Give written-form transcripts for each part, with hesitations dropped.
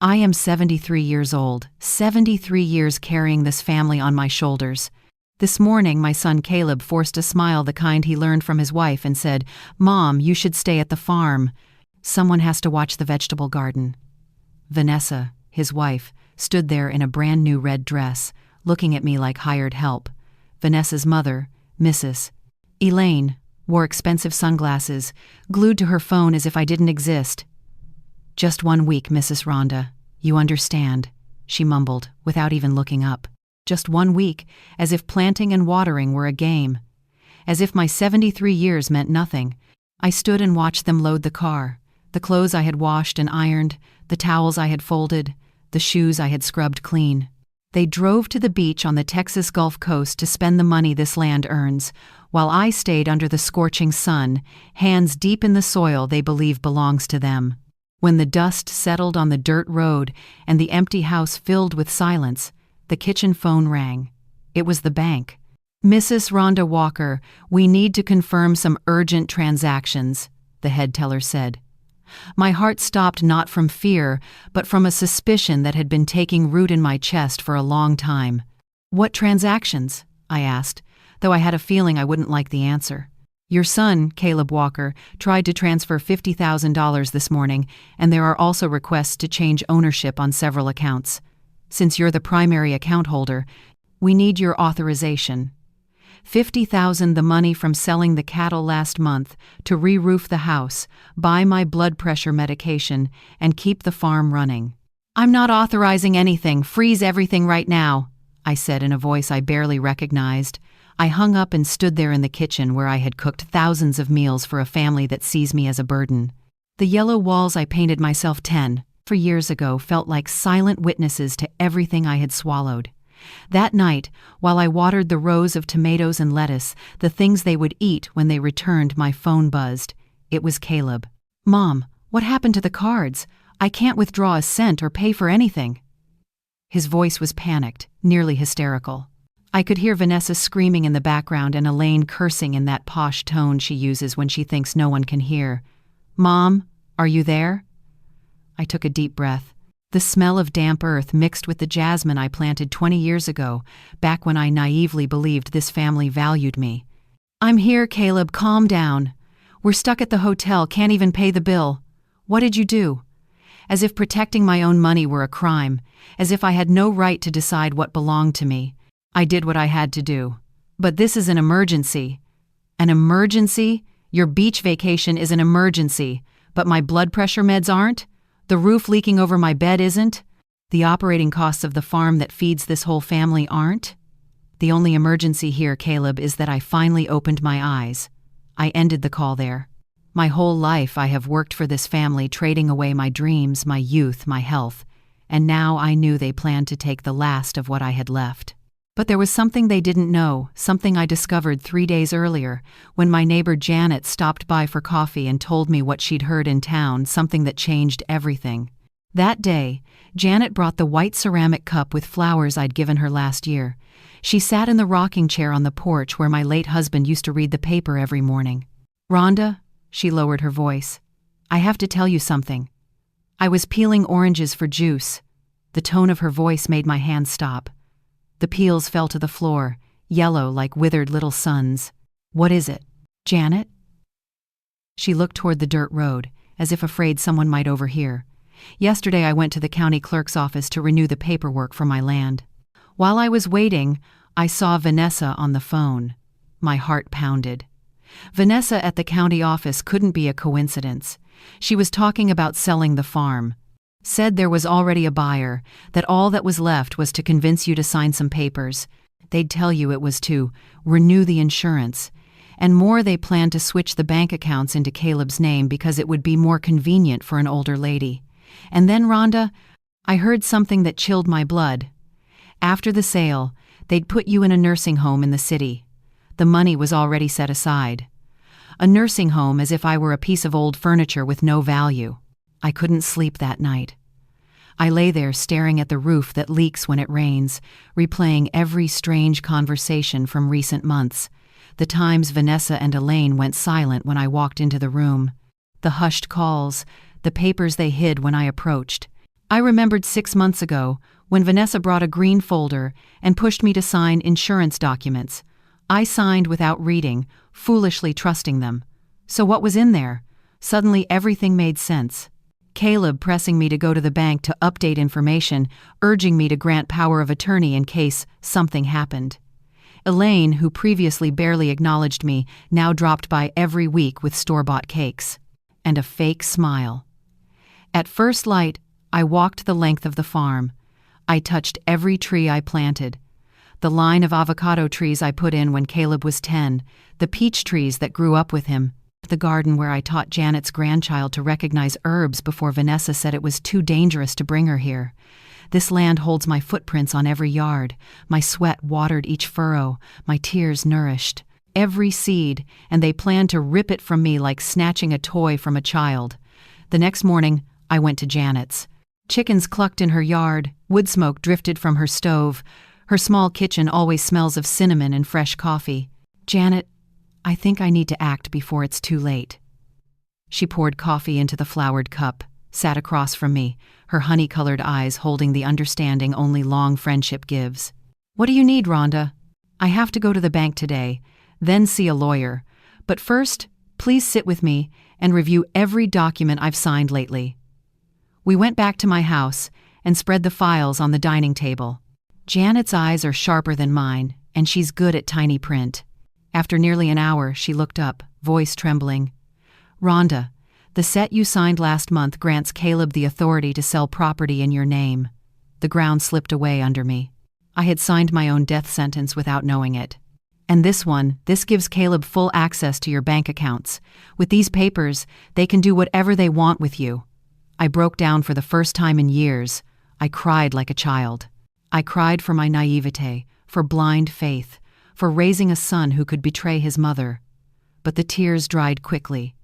I am 73 years old, 73 years carrying this family on my shoulders. This morning, my son Caleb forced a smile the kind he learned from his wife and said, "Mom, you should stay at the farm. Someone has to watch the vegetable garden." Vanessa, his wife, stood there in a brand new red dress, looking at me like hired help. Vanessa's mother, Mrs. Elaine, wore expensive sunglasses, glued to her phone as if I didn't exist. "Just 1 week, Mrs. Rhonda. You understand," she mumbled, without even looking up. Just 1 week, as if planting and watering were a game. As if my 73 years meant nothing. I stood and watched them load the car. The clothes I had washed and ironed, the towels I had folded, the shoes I had scrubbed clean. They drove to the beach on the Texas Gulf Coast to spend the money this land earns, while I stayed under the scorching sun, hands deep in the soil they believe belongs to them. When the dust settled on the dirt road and the empty house filled with silence, the kitchen phone rang. It was the bank. "Mrs. Rhonda Walker, we need to confirm some urgent transactions," the head teller said. My heart stopped not from fear, but from a suspicion that had been taking root in my chest for a long time. "What transactions?" I asked, though I had a feeling I wouldn't like the answer. "Your son, Caleb Walker, tried to transfer $50,000 this morning, and there are also requests to change ownership on several accounts. Since you're the primary account holder, we need your authorization. $50,000, the money from selling the cattle last month, to re-roof the house, buy my blood pressure medication, and keep the farm running." "I'm not authorizing anything. Freeze everything right now," I said in a voice I barely recognized. I hung up and stood there in the kitchen where I had cooked thousands of meals for a family that sees me as a burden. The yellow walls I painted myself 10 years ago felt like silent witnesses to everything I had swallowed. That night, while I watered the rows of tomatoes and lettuce, the things they would eat when they returned, my phone buzzed. It was Caleb. "Mom, what happened to the cards? I can't withdraw a cent or pay for anything." His voice was panicked, nearly hysterical. I could hear Vanessa screaming in the background and Elaine cursing in that posh tone she uses when she thinks no one can hear. "Mom, are you there?" I took a deep breath. The smell of damp earth mixed with the jasmine I planted 20 years ago, back when I naively believed this family valued me. "I'm here, Caleb, calm down. We're stuck at the hotel, can't even pay the bill. What did you do?" As if protecting my own money were a crime, as if I had no right to decide what belonged to me. I did what I had to do. "But this is an emergency." "An emergency? Your beach vacation is an emergency, but my blood pressure meds aren't? The roof leaking over my bed isn't? The operating costs of the farm that feeds this whole family aren't? The only emergency here, Caleb, is that I finally opened my eyes." I ended the call there. My whole life I have worked for this family, trading away my dreams, my youth, my health, and now I knew they planned to take the last of what I had left. But there was something they didn't know, something I discovered 3 days earlier, when my neighbor Janet stopped by for coffee and told me what she'd heard in town, something that changed everything. That day, Janet brought the white ceramic cup with flowers I'd given her last year. She sat in the rocking chair on the porch where my late husband used to read the paper every morning. "Rhonda," she lowered her voice, "I have to tell you something." I was peeling oranges for juice. The tone of her voice made my hand stop. The peels fell to the floor, yellow like withered little suns. "What is it, Janet?" She looked toward the dirt road, as if afraid someone might overhear. "Yesterday I went to the county clerk's office to renew the paperwork for my land. While I was waiting, I saw Vanessa on the phone." My heart pounded. Vanessa at the county office couldn't be a coincidence. She was talking about selling the farm. Said there was already a buyer, that all that was left was to convince you to sign some papers. They'd tell you it was to renew the insurance. And more, they planned to switch the bank accounts into Caleb's name because it would be more convenient for an older lady. And then, Rhonda, I heard something that chilled my blood. After the sale, they'd put you in a nursing home in the city. The money was already set aside. A nursing home, as if I were a piece of old furniture with no value. I couldn't sleep that night. I lay there staring at the roof that leaks when it rains, replaying every strange conversation from recent months, the times Vanessa and Elaine went silent when I walked into the room, the hushed calls, the papers they hid when I approached. I remembered 6 months ago when Vanessa brought a green folder and pushed me to sign insurance documents. I signed without reading, foolishly trusting them. So what was in there? Suddenly everything made sense. Caleb pressing me to go to the bank to update information, urging me to grant power of attorney in case something happened. Elaine, who previously barely acknowledged me, now dropped by every week with store-bought cakes. And a fake smile. At first light, I walked the length of the farm. I touched every tree I planted. The line of avocado trees I put in when Caleb was 10, the peach trees that grew up with him, the garden where I taught Janet's grandchild to recognize herbs before Vanessa said it was too dangerous to bring her here. This land holds my footprints on every yard. My sweat watered each furrow, my tears nourished every seed, and they planned to rip it from me like snatching a toy from a child. The next morning, I went to Janet's. Chickens clucked in her yard, wood smoke drifted from her stove. Her small kitchen always smells of cinnamon and fresh coffee. "Janet, I think I need to act before it's too late." She poured coffee into the flowered cup, sat across from me, her honey-colored eyes holding the understanding only long friendship gives. "What do you need, Rhonda?" "I have to go to the bank today, then see a lawyer. But first, please sit with me and review every document I've signed lately." We went back to my house and spread the files on the dining table. Janet's eyes are sharper than mine, and she's good at tiny print. After nearly an hour, she looked up, voice trembling. "Rhonda, the set you signed last month grants Caleb the authority to sell property in your name." The ground slipped away under me. I had signed my own death sentence without knowing it. "And this gives Caleb full access to your bank accounts. With these papers, they can do whatever they want with you." I broke down for the first time in years. I cried like a child. I cried for my naivete, for blind faith, for raising a son who could betray his mother. But the tears dried quickly.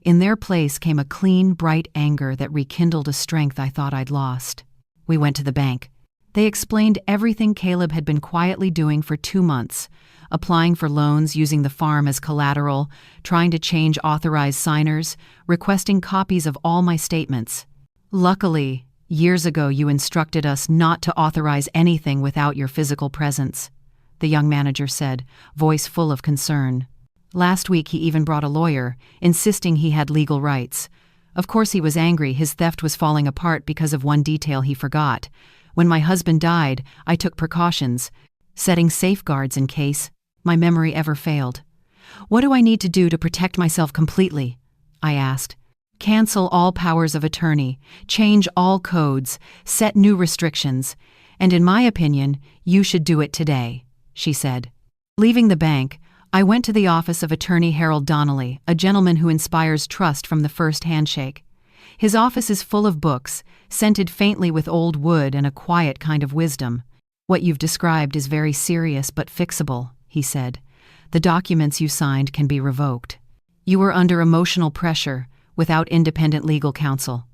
In their place came a clean, bright anger that rekindled a strength I thought I'd lost. We went to the bank. They explained everything Caleb had been quietly doing for 2 months, applying for loans using the farm as collateral, trying to change authorized signers, requesting copies of all my statements. "Luckily, years ago you instructed us not to authorize anything without your physical presence," the young manager said, voice full of concern. Last week he even brought a lawyer, insisting he had legal rights. Of course he was angry his theft was falling apart because of one detail he forgot. When my husband died, I took precautions, setting safeguards in case my memory ever failed. "What do I need to do to protect myself completely?" I asked. "Cancel all powers of attorney, change all codes, set new restrictions, and in my opinion, you should do it today," she said. Leaving the bank, I went to the office of Attorney Harold Donnelly, a gentleman who inspires trust from the first handshake. His office is full of books, scented faintly with old wood and a quiet kind of wisdom. "What you've described is very serious but fixable," he said. "The documents you signed can be revoked. You were under emotional pressure, without independent legal counsel."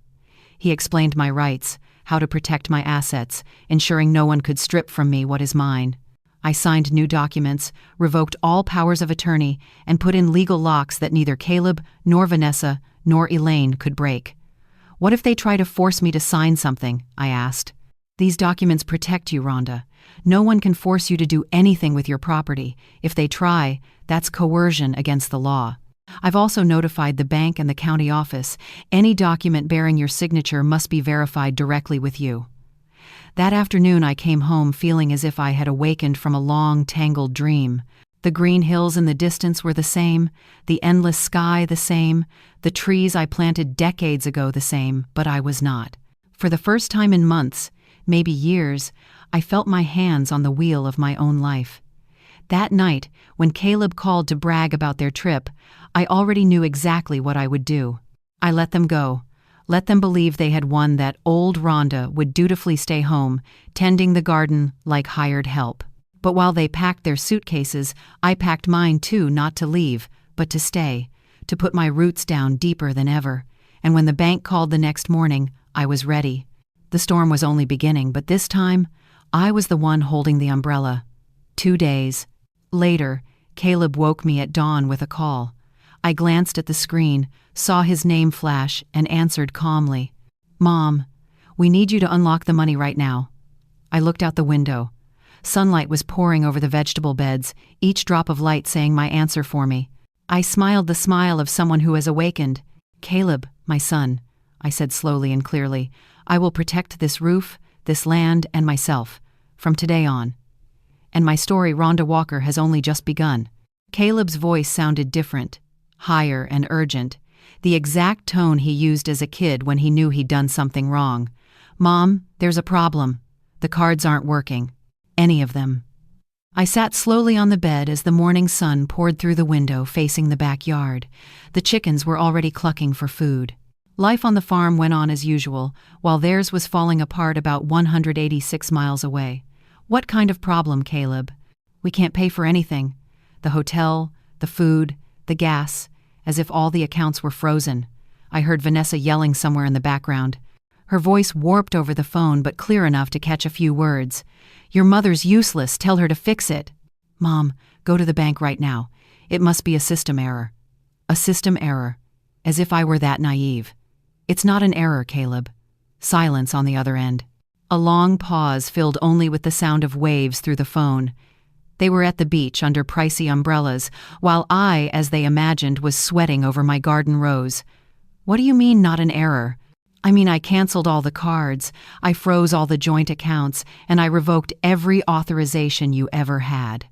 He explained my rights, how to protect my assets, ensuring no one could strip from me what is mine. I signed new documents, revoked all powers of attorney, and put in legal locks that neither Caleb, nor Vanessa, nor Elaine could break. "What if they try to force me to sign something?" I asked. "These documents protect you, Rhonda. No one can force you to do anything with your property. If they try, that's coercion against the law. I've also notified the bank and the county office. Any document bearing your signature must be verified directly with you." That afternoon I came home feeling as if I had awakened from a long, tangled dream. The green hills in the distance were the same, the endless sky the same, the trees I planted decades ago the same, but I was not. For the first time in months, maybe years, I felt my hands on the wheel of my own life. That night, when Caleb called to brag about their trip, I already knew exactly what I would do. I let them go. Let them believe they had won that old Rhonda would dutifully stay home, tending the garden like hired help. But while they packed their suitcases, I packed mine too, not to leave, but to stay, to put my roots down deeper than ever. And when the bank called the next morning, I was ready. The storm was only beginning, but this time, I was the one holding the umbrella. 2 days later, Caleb woke me at dawn with a call. I glanced at the screen, saw his name flash, and answered calmly. "Mom, We need you to unlock the money right now." I looked out the window. Sunlight was pouring over the vegetable beds, each drop of light saying my answer for me. I smiled the smile of someone who has awakened. "Caleb, my son," I said slowly and clearly, "I will protect this roof, this land, and myself, from today on. And my story, Rhonda Walker, has only just begun." Caleb's voice sounded different, higher and urgent, the exact tone he used as a kid when he knew he'd done something wrong. "Mom, there's a problem. The cards aren't working. Any of them." I sat slowly on the bed as the morning sun poured through the window facing the backyard. The chickens were already clucking for food. Life on the farm went on as usual, while theirs was falling apart about 186 miles away. "What kind of problem, Caleb?" "We can't pay for anything. The hotel, the food, the gas, as if all the accounts were frozen." I heard Vanessa yelling somewhere in the background. Her voice warped over the phone but clear enough to catch a few words. "Your mother's useless. Tell her to fix it." "Mom, go to the bank right now. It must be a system error." "A system error?" As if I were that naive. "It's not an error, Caleb." Silence on the other end. A long pause filled only with the sound of waves through the phone. They were at the beach under pricey umbrellas, while I, as they imagined, was sweating over my garden rose. "What do you mean, not an error?" "I mean, I canceled all the cards, I froze all the joint accounts, and I revoked every authorization you ever had."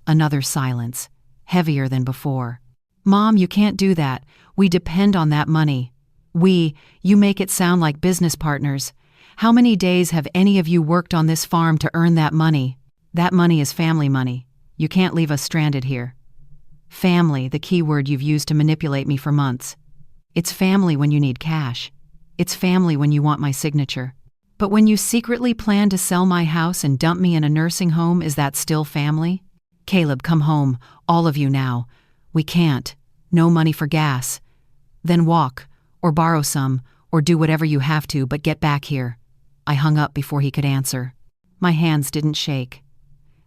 Another silence, heavier than before. "Mom, you can't do that. We depend on that money." You make it sound like business partners. How many days have any of you worked on this farm to earn that money? That money is family money. You can't leave us stranded here. Family, the key word you've used to manipulate me for months. It's family when you need cash. It's family when you want my signature. But when you secretly plan to sell my house and dump me in a nursing home, is that still family? "Caleb, come home, all of you now." "We can't. No money for gas." "Then walk, or borrow some, or do whatever you have to, but get back here." I hung up before he could answer. My hands didn't shake.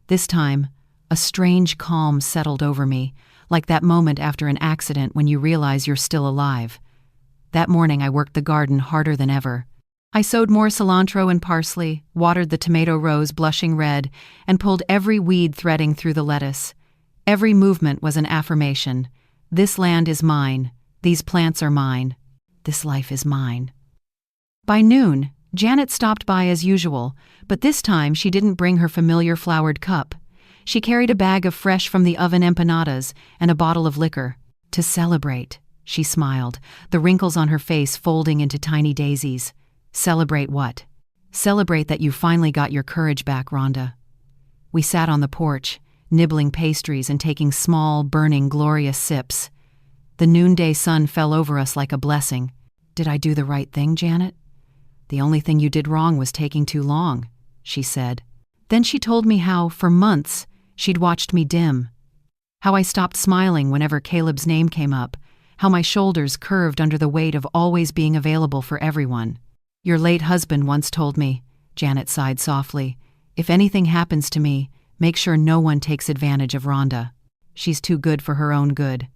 This time, a strange calm settled over me, like that moment after an accident when you realize you're still alive. That morning I worked the garden harder than ever. I sowed more cilantro and parsley, watered the tomato rows blushing red, and pulled every weed threading through the lettuce. Every movement was an affirmation. This land is mine. These plants are mine. This life is mine. By noon, Janet stopped by as usual, but this time she didn't bring her familiar flowered cup. She carried a bag of fresh from the oven empanadas and a bottle of liquor. "To celebrate," she smiled, the wrinkles on her face folding into tiny daisies. "Celebrate what?" "Celebrate that you finally got your courage back, Rhonda." We sat on the porch, nibbling pastries and taking small, burning, glorious sips. The noonday sun fell over us like a blessing. "Did I do the right thing, Janet?" "The only thing you did wrong was taking too long," she said. Then she told me how, for months, she'd watched me dim. How I stopped smiling whenever Caleb's name came up. How my shoulders curved under the weight of always being available for everyone. "Your late husband once told me," Janet sighed softly, "if anything happens to me, make sure no one takes advantage of Rhonda. She's too good for her own good."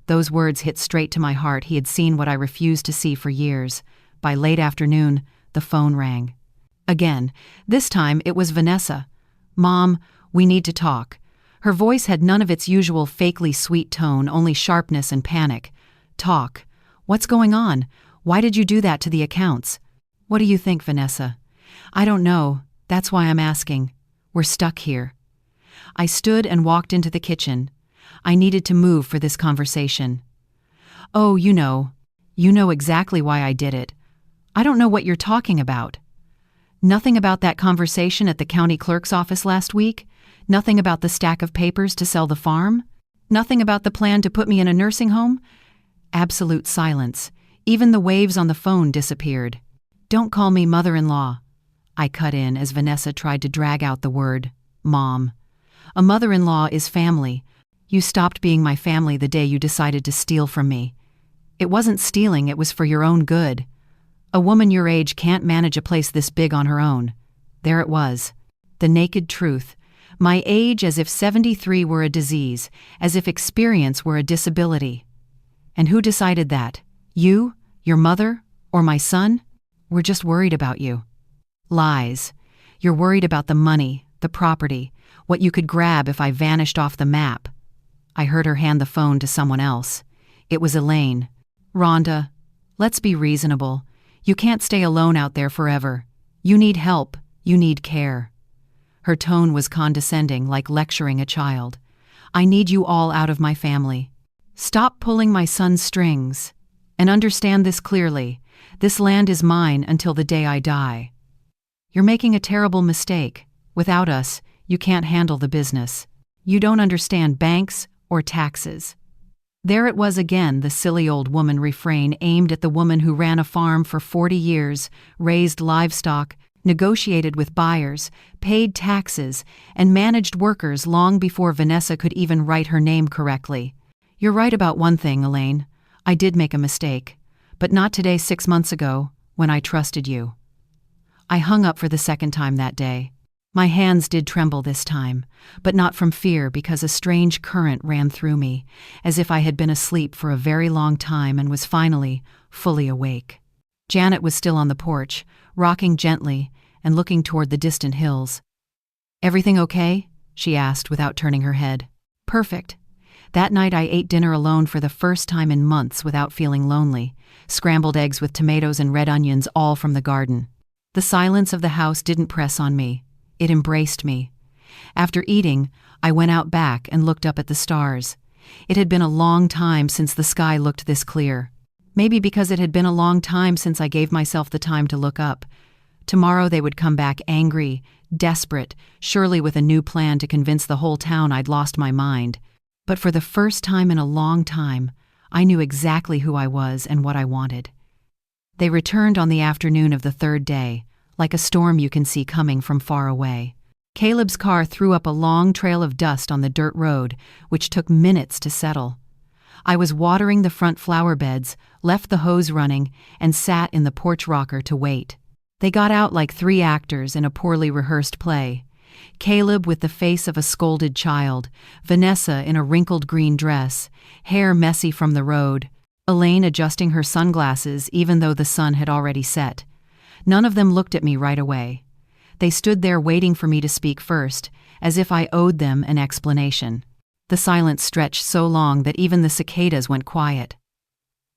Those words hit straight to my heart. He had seen what I refused to see for years. By late afternoon, the phone rang. Again, this time it was Vanessa. "Mom, we need to talk." Her voice had none of its usual fakely sweet tone, only sharpness and panic. "Talk. What's going on? Why did you do that to the accounts?" "What do you think, Vanessa?" "I don't know. That's why I'm asking. We're stuck here." I stood and walked into the kitchen. I needed to move for this conversation. "Oh, you know exactly why I did it." "I don't know what you're talking about." "Nothing about that conversation at the county clerk's office last week? Nothing about the stack of papers to sell the farm? Nothing about the plan to put me in a nursing home?" Absolute silence. Even the waves on the phone disappeared. "Don't call me mother-in-law," I cut in as Vanessa tried to drag out the word, "Mom." "A mother-in-law is family. You stopped being my family the day you decided to steal from me. It wasn't stealing, it was for your own good. A woman your age can't manage a place this big on her own." There it was. The naked truth. My age, as if 73 were a disease, as if experience were a disability. And who decided that? You? Your mother? Or my son? We're just worried about you." Lies. You're worried about the money, the property, what you could grab if I vanished off the map. I heard her hand the phone to someone else. It was Elaine. "Rhonda, let's be reasonable. You can't stay alone out there forever. You need help. You need care." Her tone was condescending, like lecturing a child. "I need you all out of my family. Stop pulling my son's strings. And understand this clearly. This land is mine until the day I die. You're making a terrible mistake. Without us, you can't handle the business. You don't understand banks or taxes." There it was again, the silly old woman refrain aimed at the woman who ran a farm for 40 years, raised livestock, negotiated with buyers, paid taxes, and managed workers long before Vanessa could even write her name correctly. "You're right about one thing, Elaine. I did make a mistake. But not today, 6 months ago, when I trusted you." I hung up for the second time that day. My hands did tremble this time, but not from fear, because a strange current ran through me, as if I had been asleep for a very long time and was finally fully awake. Janet was still on the porch, rocking gently and looking toward the distant hills. "Everything okay?" she asked without turning her head. "Perfect. That night I ate dinner alone for the first time in months without feeling lonely. Scrambled eggs with tomatoes and red onions, all from the garden. The silence of the house didn't press on me. It embraced me. After eating, I went out back and looked up at the stars. It had been a long time since the sky looked this clear. Maybe because it had been a long time since I gave myself the time to look up. Tomorrow they would come back angry, desperate, surely with a new plan to convince the whole town I'd lost my mind. But for the first time in a long time, I knew exactly who I was and what I wanted. They returned on the afternoon of the third day, like a storm you can see coming from far away. Caleb's car threw up a long trail of dust on the dirt road, which took minutes to settle. I was watering the front flower beds, left the hose running, and sat in the porch rocker to wait. They got out like 3 actors in a poorly rehearsed play. Caleb with the face of a scolded child, Vanessa in a wrinkled green dress, hair messy from the road, Elaine adjusting her sunglasses even though the sun had already set. None of them looked at me right away. They stood there waiting for me to speak first, as if I owed them an explanation. The silence stretched so long that even the cicadas went quiet.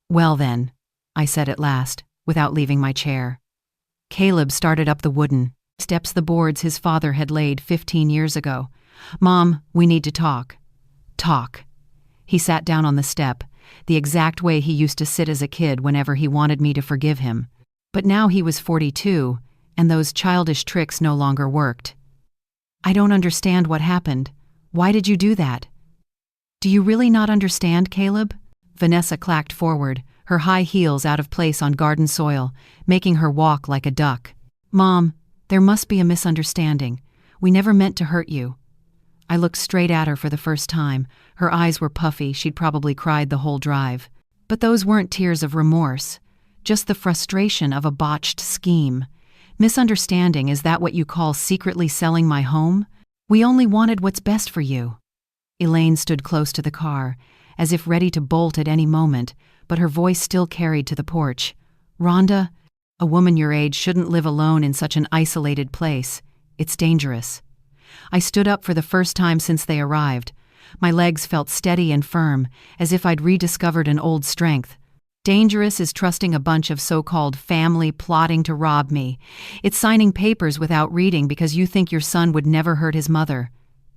"Well then," I said at last, without leaving my chair. Caleb started up the wooden steps, the boards his father had laid 15 years ago. "Mom, we need to talk." Talk. He sat down on the step, the exact way he used to sit as a kid whenever he wanted me to forgive him. But now he was 42, and those childish tricks no longer worked. "I don't understand what happened. Why did you do that?" "Do you really not understand, Caleb?" Vanessa clacked forward, her high heels out of place on garden soil, making her walk like a duck. "Mom, there must be a misunderstanding. We never meant to hurt you." I looked straight at her for the first time. Her eyes were puffy. She'd probably cried the whole drive. But those weren't tears of remorse, just the frustration of a botched scheme. "Misunderstanding, is that what you call secretly selling my home? We only wanted what's best for you." Elaine stood close to the car, as if ready to bolt at any moment, but her voice still carried to the porch. "Rhonda, a woman your age shouldn't live alone in such an isolated place. It's dangerous." I stood up for the first time since they arrived. My legs felt steady and firm, as if I'd rediscovered an old strength. "Dangerous is trusting a bunch of so-called family plotting to rob me. It's signing papers without reading because you think your son would never hurt his mother."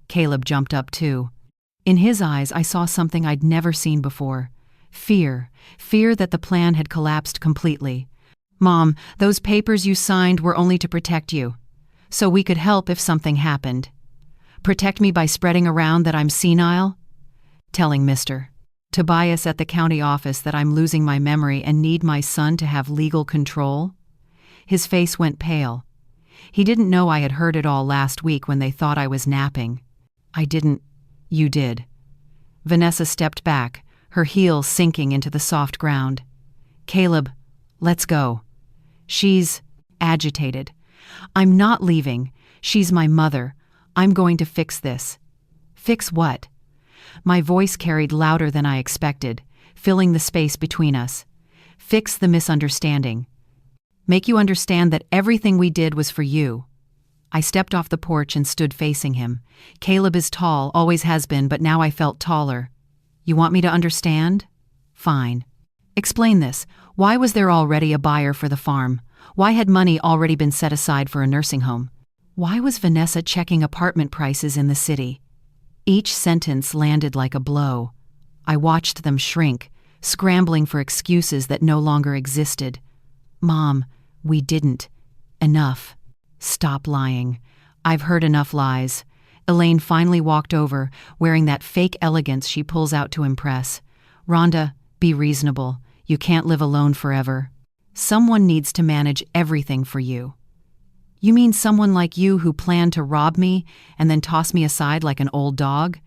Caleb jumped up too. In his eyes I saw something I'd never seen before. Fear. Fear that the plan had collapsed completely. "Mom, those papers you signed were only to protect you, so we could help if something happened. Protect me by spreading around that I'm senile? Telling Mr. Tobias at the county office that I'm losing my memory and need my son to have legal control?" His face went pale. He didn't know I had heard it all last week when they thought I was napping. "I didn't. You did." Vanessa stepped back, her heels sinking into the soft ground. "Caleb, let's go." "She's agitated. I'm not leaving. She's my mother. I'm going to fix this." "Fix what?" My voice carried louder than I expected, filling the space between us. "Fix the misunderstanding." Make you understand that everything we did was for you. I stepped off the porch and stood facing him. Caleb is tall, always has been, but now I felt taller. You want me to understand? Fine. Explain this. Why was there already a buyer for the farm? Why had money already been set aside for a nursing home? Why was Vanessa checking apartment prices in the city? Each sentence landed like a blow. I watched them shrink, scrambling for excuses that no longer existed. Mom, we didn't. Enough. Stop lying. I've heard enough lies. Elaine finally walked over, wearing that fake elegance she pulls out to impress. Rhonda, be reasonable. You can't live alone forever. Someone needs to manage everything for you. You mean someone like you who planned to rob me and then toss me aside like an old dog?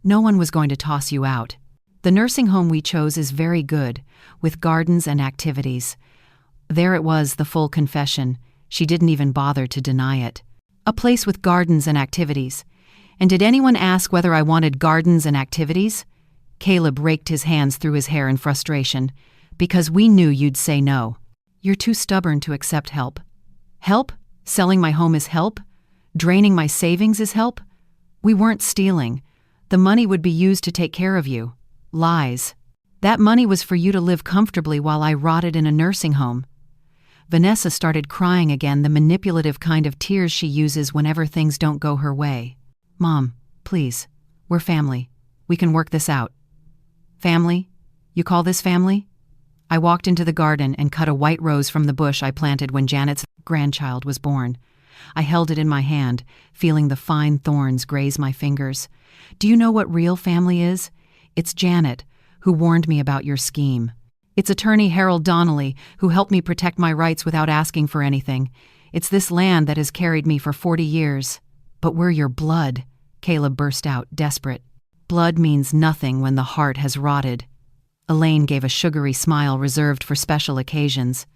No one was going to toss you out. The nursing home we chose is very good, with gardens and activities. There it was, the full confession. She didn't even bother to deny it. A place with gardens and activities. And did anyone ask whether I wanted gardens and activities? Caleb raked his hands through his hair in frustration. Because we knew you'd say no. You're too stubborn to accept help. Help? Selling my home is help? Draining my savings is help? We weren't stealing. The money would be used to take care of you. Lies. That money was for you to live comfortably while I rotted in a nursing home. Vanessa started crying again, the manipulative kind of tears she uses whenever things don't go her way. Mom, please. We're family. We can work this out. Family? You call this family? I walked into the garden and cut a white rose from the bush I planted when Janet's grandchild was born. I held it in my hand, feeling the fine thorns graze my fingers. Do you know what real family is? It's Janet, who warned me about your scheme. It's attorney Harold Donnelly, who helped me protect my rights without asking for anything. It's this land that has carried me for 40 years. But we're your blood, Caleb burst out, desperate. Blood means nothing when the heart has rotted. Elaine gave a sugary smile reserved for special occasions.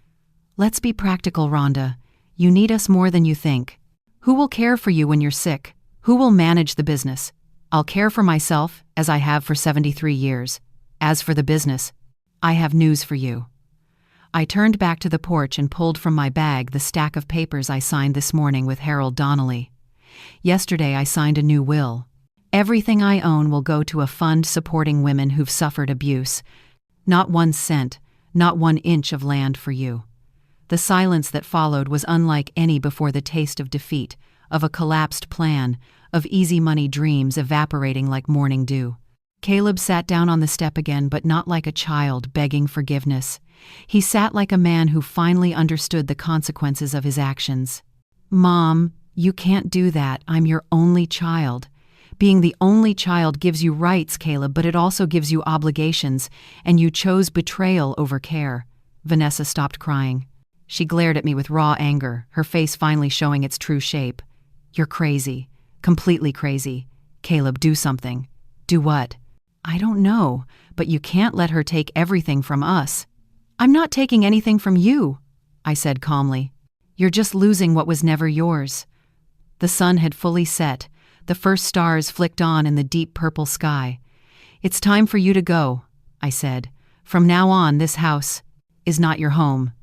Let's be practical, Rhonda. You need us more than you think. Who will care for you when you're sick? Who will manage the business? I'll care for myself, as I have for 73 years. As for the business, I have news for you. I turned back to the porch and pulled from my bag the stack of papers I signed this morning with Harold Donnelly. Yesterday I signed a new will. Everything I own will go to a fund supporting women who've suffered abuse. Not 1 cent, not 1 inch of land for you. The silence that followed was unlike any before the taste of defeat, of a collapsed plan, of easy money dreams evaporating like morning dew. Caleb sat down on the step again, but not like a child begging forgiveness. He sat like a man who finally understood the consequences of his actions. Mom, you can't do that. I'm your only child. Being the only child gives you rights, Caleb, but it also gives you obligations, and you chose betrayal over care. Vanessa stopped crying. She glared at me with raw anger, her face finally showing its true shape. You're crazy. Completely crazy. Caleb, do something. Do what? I don't know, but you can't let her take everything from us. I'm not taking anything from you, I said calmly. You're just losing what was never yours. The sun had fully set. The first stars flicked on in the deep purple sky. It's time for you to go, I said. From now on, this house is not your home.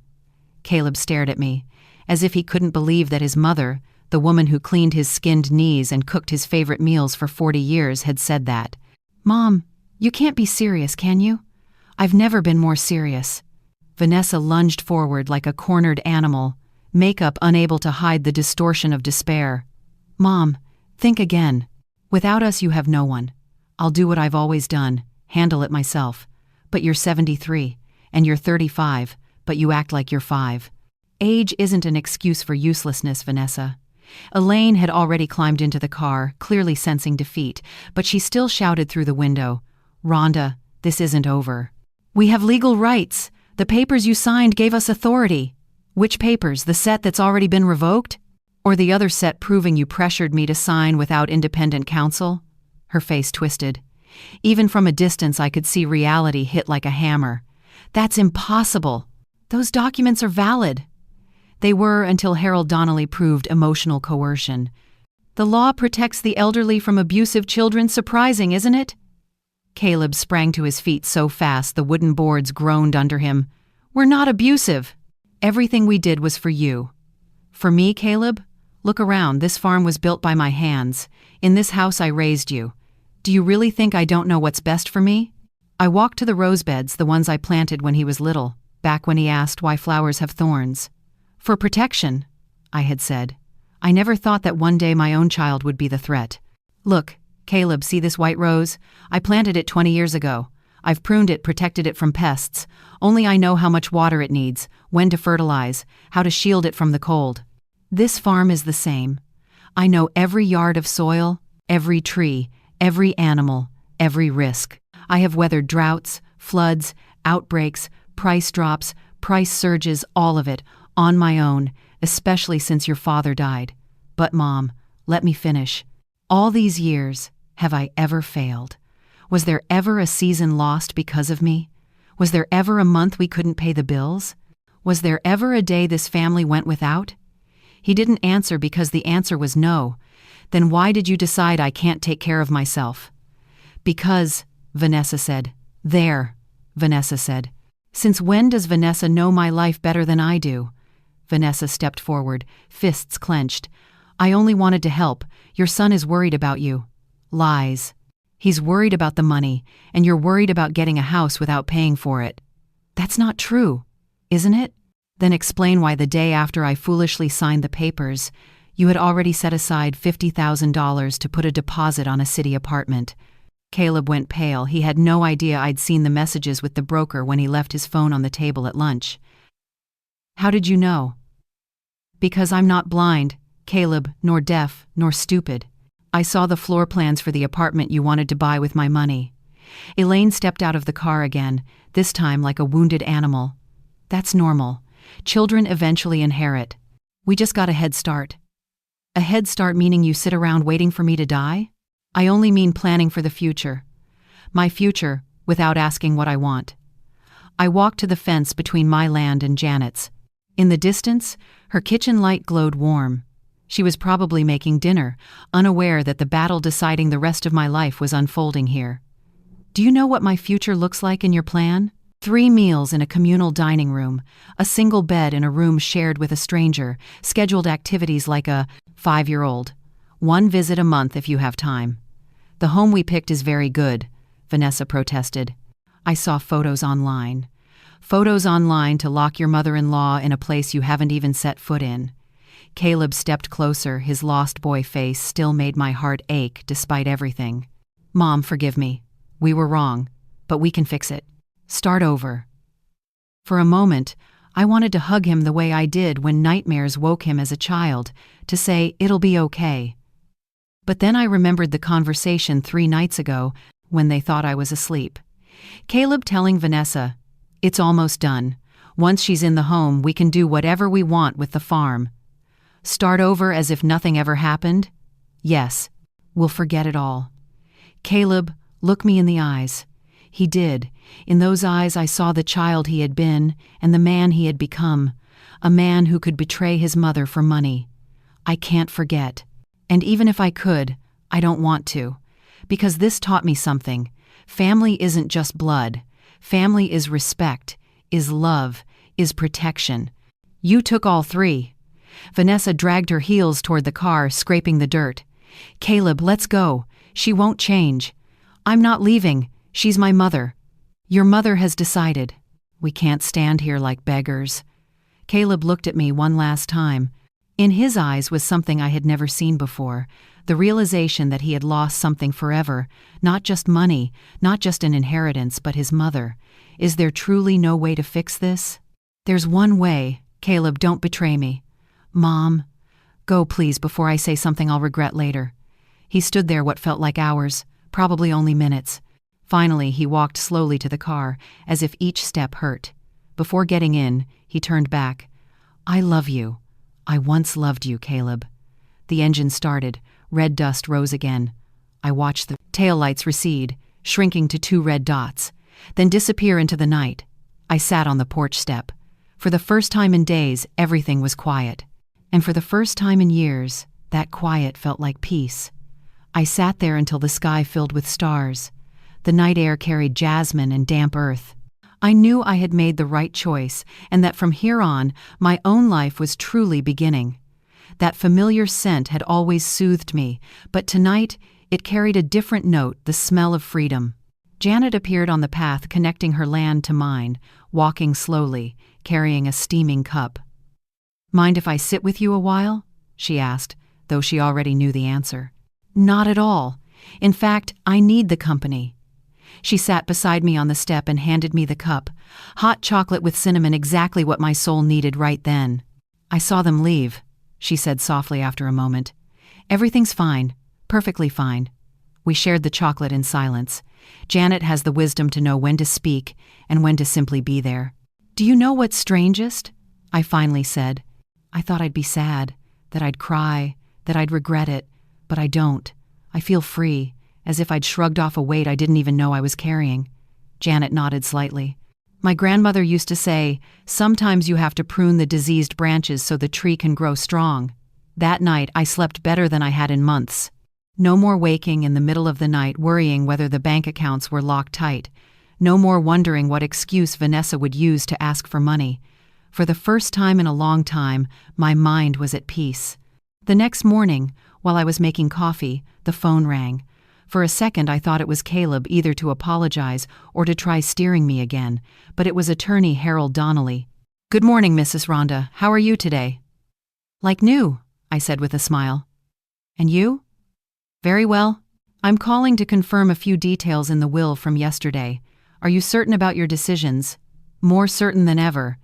Caleb stared at me, as if he couldn't believe that his mother, the woman who cleaned his skinned knees and cooked his favorite meals for 40 years, had said that. Mom, you can't be serious, can you? I've never been more serious. Vanessa lunged forward like a cornered animal, makeup unable to hide the distortion of despair. Mom, think again. Without us, you have no one. I'll do what I've always done, handle it myself. But you're 73, and you're 35, but you act like you're 5. Age isn't an excuse for uselessness, Vanessa. Elaine had already climbed into the car, clearly sensing defeat, but she still shouted through the window, Rhonda, this isn't over. We have legal rights. The papers you signed gave us authority. Which papers? The set that's already been revoked? Or the other set proving you pressured me to sign without independent counsel? Her face twisted. Even from a distance I could see reality hit like a hammer. That's impossible. Those documents are valid. They were until Harold Donnelly proved emotional coercion. The law protects the elderly from abusive children. Surprising, isn't it? Caleb sprang to his feet so fast the wooden boards groaned under him. We're not abusive. Everything we did was for you. For me, Caleb? Look around, this farm was built by my hands. In this house I raised you. Do you really think I don't know what's best for me? I walked to the rose beds, the ones I planted when he was little, back when he asked why flowers have thorns. For protection, I had said. I never thought that one day my own child would be the threat. Look, Caleb, see this white rose? I planted it 20 years ago. I've pruned it, protected it from pests. Only I know how much water it needs, when to fertilize, how to shield it from the cold. This farm is the same. I know every yard of soil, every tree, every animal, every risk. I have weathered droughts, floods, outbreaks, price drops, price surges, all of it, on my own, especially since your father died. But Mom, let me finish. All these years, have I ever failed? Was there ever a season lost because of me? Was there ever a month we couldn't pay the bills? Was there ever a day this family went without? He didn't answer because the answer was no. Then why did you decide I can't take care of myself? Because, Vanessa said. There, Vanessa said. Since when does Vanessa know my life better than I do? Vanessa stepped forward, fists clenched. I only wanted to help. Your son is worried about you. Lies. He's worried about the money, and you're worried about getting a house without paying for it. That's not true, isn't it? Then explain why the day after I foolishly signed the papers, you had already set aside $50,000 to put a deposit on a city apartment. Caleb went pale. He had no idea I'd seen the messages with the broker when he left his phone on the table at lunch. How did you know? Because I'm not blind, Caleb, nor deaf, nor stupid. I saw the floor plans for the apartment you wanted to buy with my money. Elaine stepped out of the car again, this time like a wounded animal. That's normal. Children eventually inherit. We just got a head start. A head start meaning you sit around waiting for me to die? I only mean planning for the future. My future, without asking what I want. I walked to the fence between my land and Janet's. In the distance, her kitchen light glowed warm. She was probably making dinner, unaware that the battle deciding the rest of my life was unfolding here. Do you know what my future looks like in your plan? 3 meals in a communal dining room, a single bed in a room shared with a stranger, scheduled activities like a 5-year-old. 1 visit a month if you have time. The home we picked is very good, Vanessa protested. I saw photos online. Photos online to lock your mother-in-law in a place you haven't even set foot in. Caleb stepped closer, his lost boy face still made my heart ache despite everything. Mom, forgive me. We were wrong, but we can fix it. Start over. For a moment, I wanted to hug him the way I did when nightmares woke him as a child, to say, it'll be okay. But then I remembered the conversation 3 nights ago when they thought I was asleep. Caleb telling Vanessa, it's almost done. Once she's in the home, we can do whatever we want with the farm. Start over as if nothing ever happened? Yes, we'll forget it all. Caleb, look me in the eyes. He did. In those eyes I saw the child he had been and the man he had become, a man who could betray his mother for money. I can't forget. And even if I could, I don't want to. Because this taught me something. Family isn't just blood. Family is respect, is love, is protection. You took all 3. Vanessa dragged her heels toward the car, scraping the dirt. Caleb, let's go. She won't change. I'm not leaving. She's my mother. Your mother has decided. We can't stand here like beggars. Caleb looked at me one last time. In his eyes was something I had never seen before, the realization that he had lost something forever, not just money, not just an inheritance, but his mother. Is there truly no way to fix this? There's one way. Caleb, don't betray me. Mom, go please before I say something I'll regret later. He stood there what felt like hours, probably only minutes. Finally, he walked slowly to the car, as if each step hurt. Before getting in, he turned back. I love you. I once loved you, Caleb. The engine started. Red dust rose again. I watched the taillights recede, shrinking to 2 red dots, then disappear into the night. I sat on the porch step. For the first time in days, everything was quiet. And for the first time in years, that quiet felt like peace. I sat there until the sky filled with stars. The night air carried jasmine and damp earth. I knew I had made the right choice and that from here on, my own life was truly beginning. That familiar scent had always soothed me, but tonight it carried a different note, the smell of freedom. Janet appeared on the path connecting her land to mine, walking slowly, carrying a steaming cup. "Mind if I sit with you a while?" she asked, though she already knew the answer. "Not at all. In fact, I need the company." She sat beside me on the step and handed me the cup. Hot chocolate with cinnamon, exactly what my soul needed right then. "I saw them leave," she said softly after a moment. "Everything's fine, perfectly fine." We shared the chocolate in silence. Janet has the wisdom to know when to speak and when to simply be there. "Do you know what's strangest?" I finally said. "I thought I'd be sad, that I'd cry, that I'd regret it, but I don't. I feel free, as if I'd shrugged off a weight I didn't even know I was carrying." Janet nodded slightly. "My grandmother used to say, sometimes you have to prune the diseased branches so the tree can grow strong." That night I slept better than I had in months. No more waking in the middle of the night worrying whether the bank accounts were locked tight. No more wondering what excuse Vanessa would use to ask for money. For the first time in a long time, my mind was at peace. The next morning, while I was making coffee, the phone rang. For a second I thought it was Caleb, either to apologize or to try steering me again, but it was attorney Harold Donnelly. "Good morning, Mrs. Rhonda. How are you today?" "Like new," I said with a smile. "And you?" "Very well. I'm calling to confirm a few details in the will from yesterday. Are you certain about your decisions?" "More certain than ever."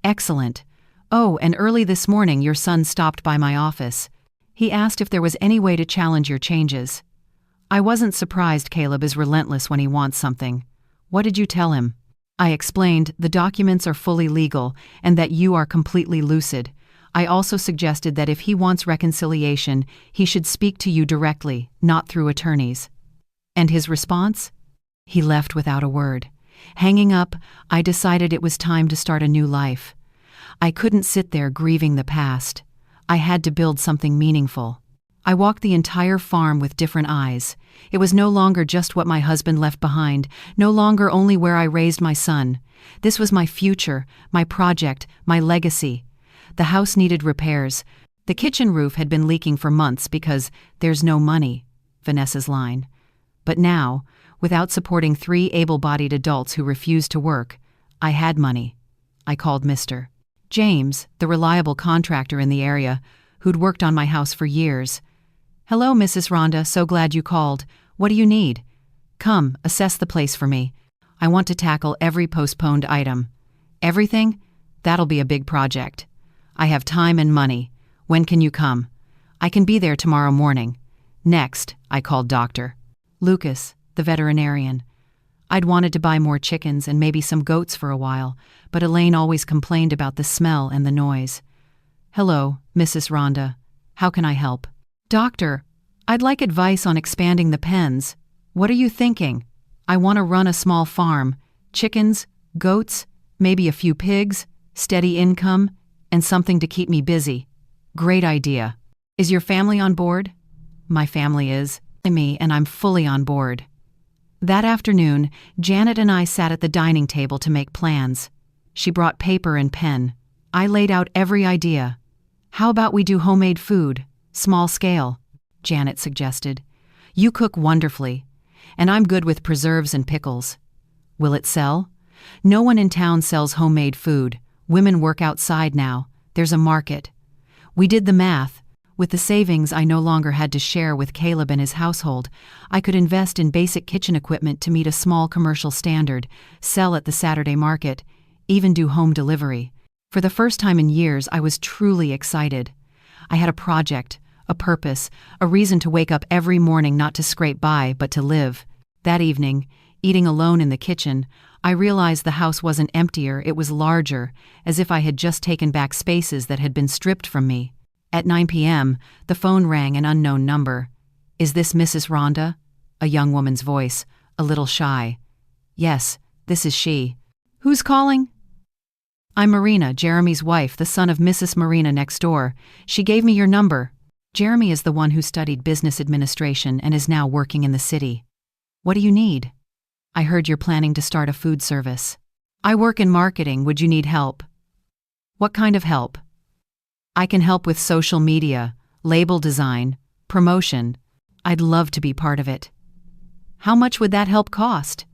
"Excellent. Oh, and early this morning your son stopped by my office. He asked if there was any way to challenge your changes." I wasn't surprised. Caleb is relentless when he wants something. "What did you tell him?" I explained the documents are fully legal and that you are completely lucid. I also suggested that if he wants reconciliation, he should speak to you directly, not through attorneys. And his response? He left without a word. Hanging up, I decided it was time to start a new life. I couldn't sit there grieving the past. I had to build something meaningful. I walked the entire farm with different eyes. It was no longer just what my husband left behind, no longer only where I raised my son. This was my future, my project, my legacy. The house needed repairs. The kitchen roof had been leaking for months because there's no money, Vanessa's line. But now, without supporting 3 able-bodied adults who refused to work, I had money. I called Mr. James, the reliable contractor in the area, who'd worked on my house for years. "Hello, Mrs. Rhonda, so glad you called. What do you need?" "Come, assess the place for me. I want to tackle every postponed item." "Everything? That'll be a big project." "I have time and money. When can you come?" "I can be there tomorrow morning." Next, I called Dr. Lucas, the veterinarian. I'd wanted to buy more chickens and maybe some goats for a while, but Elaine always complained about the smell and the noise. "Hello, Mrs. Rhonda. How can I help?" "Doctor, I'd like advice on expanding the pens. What are you thinking?" "I want to run a small farm. Chickens, goats, maybe a few pigs, steady income, and something to keep me busy." "Great idea. Is your family on board?" "My family is. And I'm fully on board." That afternoon, Janet and I sat at the dining table to make plans. She brought paper and pen. I laid out every idea. "How about we do homemade food? Small scale," Janet suggested. "You cook wonderfully, and I'm good with preserves and pickles." "Will it sell?" "No one in town sells homemade food. Women work outside now. There's a market." We did the math. With the savings I no longer had to share with Caleb and his household, I could invest in basic kitchen equipment to meet a small commercial standard, sell at the Saturday market, even do home delivery. For the first time in years, I was truly excited. I had a project, a purpose, a reason to wake up every morning not to scrape by, but to live. That evening, eating alone in the kitchen, I realized the house wasn't emptier, it was larger, as if I had just taken back spaces that had been stripped from me. At 9 p.m., the phone rang, an unknown number. "Is this Mrs. Rhonda?" A young woman's voice, a little shy. "Yes, this is she." "Who's calling?" "I'm Marina, Jeremy's wife, the son of Mrs. Marina next door. She gave me your number." Jeremy is the one who studied business administration and is now working in the city. "What do you need?" "I heard you're planning to start a food service." I work in marketing. Would you need help? What kind of help? I can help with social media, label design, promotion. I'd love to be part of it. How much would that help cost?